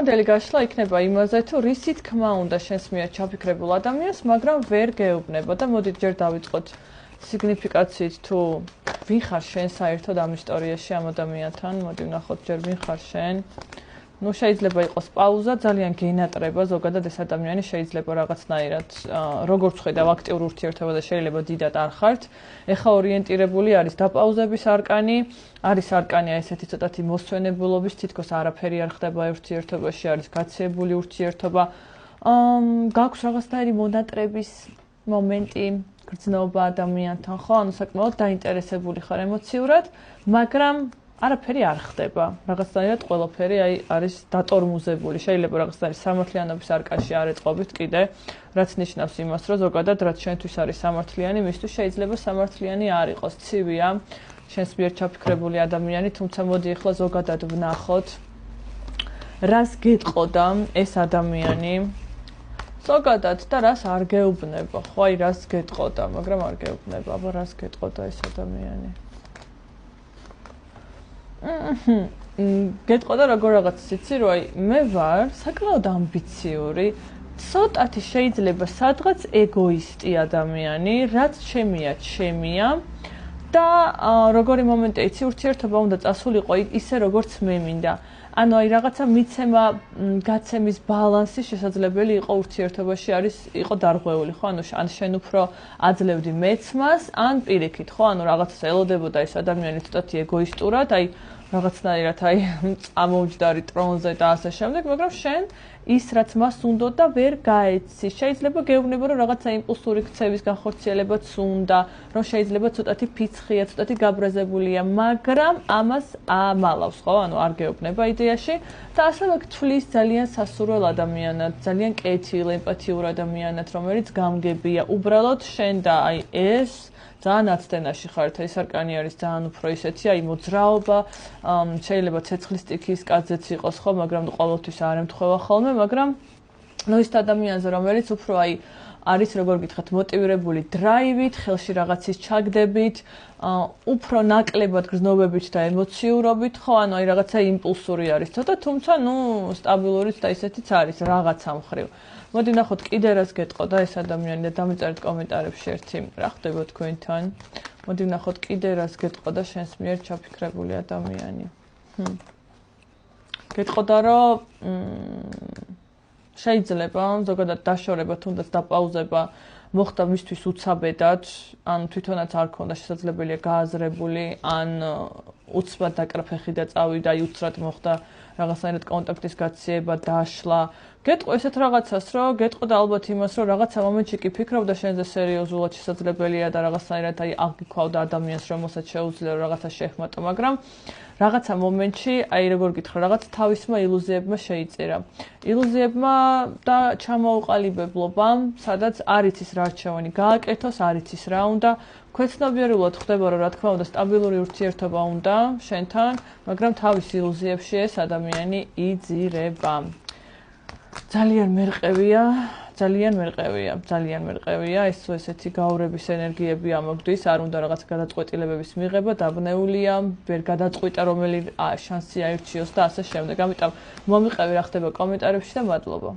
დღევანდელი გაშლა იქნება იმაზე, თუ რისი თქმა უნდა შენს მიერ ჩაფიქრებულ ადამიანს, მაგრამ ვერ გეუბნება და მოდით ჯერ დავიწყოთ სიგნიფიკაციით, თუ ვინ ხარ შენ საერთოდ ამ ისტორიაში ამ ადამიანთან, მოდი ვნახოთ ჯერ ვინ ხარ შენ. Ну, შეიძლება იყოს პაუზა, ძალიან გენატრება, ზოგადად ეს ადამიანი შეიძლება რაღაცნაირად როგორც ხედავ აქტიურ ურთიერთობაზე შეიძლება დიდად არ ხართ. ეხა ორიენტირებული არის დაპაუზების არკანი, არის არკანია ესეთი ცოტათი მოსვენებულობის, თითქოს არაფერი არ ხდება ურთიერთობაში, არის გაციებული ურთიერთობა. გაქვს რაღაცნაირი მონატრების მომენტი, გრძნობა ადამიანთან, ხო? ანუ საკმაოდ დაინტერესებული ხარ ემოციურად, მაგრამ არაფერი არ ხდება. რაღაცნაირად ყველაფერი არის დატორმუზებული. შეიძლება რაღაცნაირი სამართლიანობის არკანში არ ეწყობით კიდე, რაც ნიშნავს იმას, რომ ზოგადად რაც შენთვის არის სამართლიანი, მისთვის შეიძლება სამართლიანი არ იყოს. ცივია, შენს მიერ ჩაფიქრებული ადამიანი, თუმცა მოდი ახლა ზოგადად ვნახოთ, რას გეტყოდა ეს ადამიანი. ზოგადად და რას არ გეუბნება, ხო, აი რას გეტყოდა, მაგრამ არ გეუბნება, აბა რას გეტყოდა ეს ადამიანი. გეტყოდა როგორ რაღაც იცი, რომ აი მე ვარ საკმაოდ ამბიციური, ცოტათი შეიძლება სადღაც ეგოისტი ადამიანი, რაც ჩემია და როგორი მომენტი იცი, ურთიერთობა უნდა წასულიყო ისე როგორც მე მინდა. ანუ აი რაღაცა მიცემა გაცემის ბალანსი შესაძლებელი იყო ურთიერთობაში იყო დარღვეული, ხო? ანუ ან შენ უფრო აძლევდი მეცმას, ან პირიქით, ხო? ანუ რაღაცას ელოდებოდა ეს ადამიანი ცოტათი ეგოისტურად, აი რაღაცნაირად აი წამოუჯდარი ტრონზე და ასე შემდეგ, მაგრამ შენ ის რაც მას უნდოდა ვერ გაეცი. შეიძლება გეუბნება რომ რაღაცა იმპულსური ქცევის განხორციელებაც უნდა, რომ შეიძლება ცოტათი ფიცხია, ცოტათი გაბრაზებულია, მაგრამ ამას ამალავს, ხო? ანუ არ გეუბნება იდეაში და ასევე გთვლის ძალიან სასურველ ადამიანად, ძალიან კეთილ, ემპათიურ ადამიანად, რომელიც გამგებია. უბრალოდ შენ და აი ეს ძალიან აცდენაში ხართ, ეს არკანი არის ძალიან უფრო ისეთი, აი მოძრაობა, შეიძლება ცეცხლის სტიქის კაცზეც იყოს, ხო, მაგრამ ყოველთვის არ ემთხვევა ხოლმე, მაგრამ ის ადამიანზე, რომელიც უფრო აი არის როგორ გითხრათ, მოტივირებული დრაივით, ხელში რაღაცის ჩაგდებით, უფრო ნაკლებად გრძნობებით და ემოციურობით, ხო, ანუ აი რაღაცა იმპულსური არის ცოტა, თუმცა სტაბილურიც და ისეთიც არის რაღაცა მხრივ. მოდი ვნახოთ კიდე რას გეტყოდა ეს ადამიანი და დამიწერეთ კომენტარებში ერთი რა ხდება თქვენთან. მოდი ვნახოთ კიდე რას გეტყოდა შენს მიერ ჩაფიქრებული ადამიანი. გეტყოდა რომ შეიძლება ზოგადად დაშორება თუნდაც დაპაუზება მოხდა მისთვის უცაბედად, ან თვითონაც არ ქონდა შესაძლებელია გააზრებული, ან უცბად დაკრაფეხი და წავიდა, უცრად მოხდა რაღაცნაირად კონტაქტის გაციება, დაშლა. გეტყო ესეთ რაღაცას, რომ გეტყოდა ალბათ იმას, რომ რაღაცა მომენტში კი ფიქრობდა შენზე სერიოზულად შესაძლებელია და რაღაცნაირად აი აღიქვავდა ადამიანს, რომელსაც შეუძლია რაღაცა შეეხმატო, მაგრამ რაღაცა მომენტში, აი როგორ გითხრა, რაღაც თავისმა ილუზიებმა შეიწირა. ილუზიებმა და ჩამოუყალიბებლობამ, სადაც არ იცის რა არჩევანი გააკეთოს, არ იცის რა უნდა. ქვეცნობიერულად ხდება, რომ რა თქმა უნდა სტაბილური ურთიერთობა უნდა შენთან, მაგრამ თავის ილუზიებში ეს ადამიანი იძირება. ძალიან მერყევია, ეს ესეთი გაურების ენერგიები ამოგდის, არ უნდა რაღაც გადაწყვეტილებების მიღება, დაბნეულია, ვერ გადაწყვიტა რომელი შანსი აირჩიოს და ასე შემდეგ. ამიტომ მომიყევი რა ხდება კომენტარებში და მადლობა.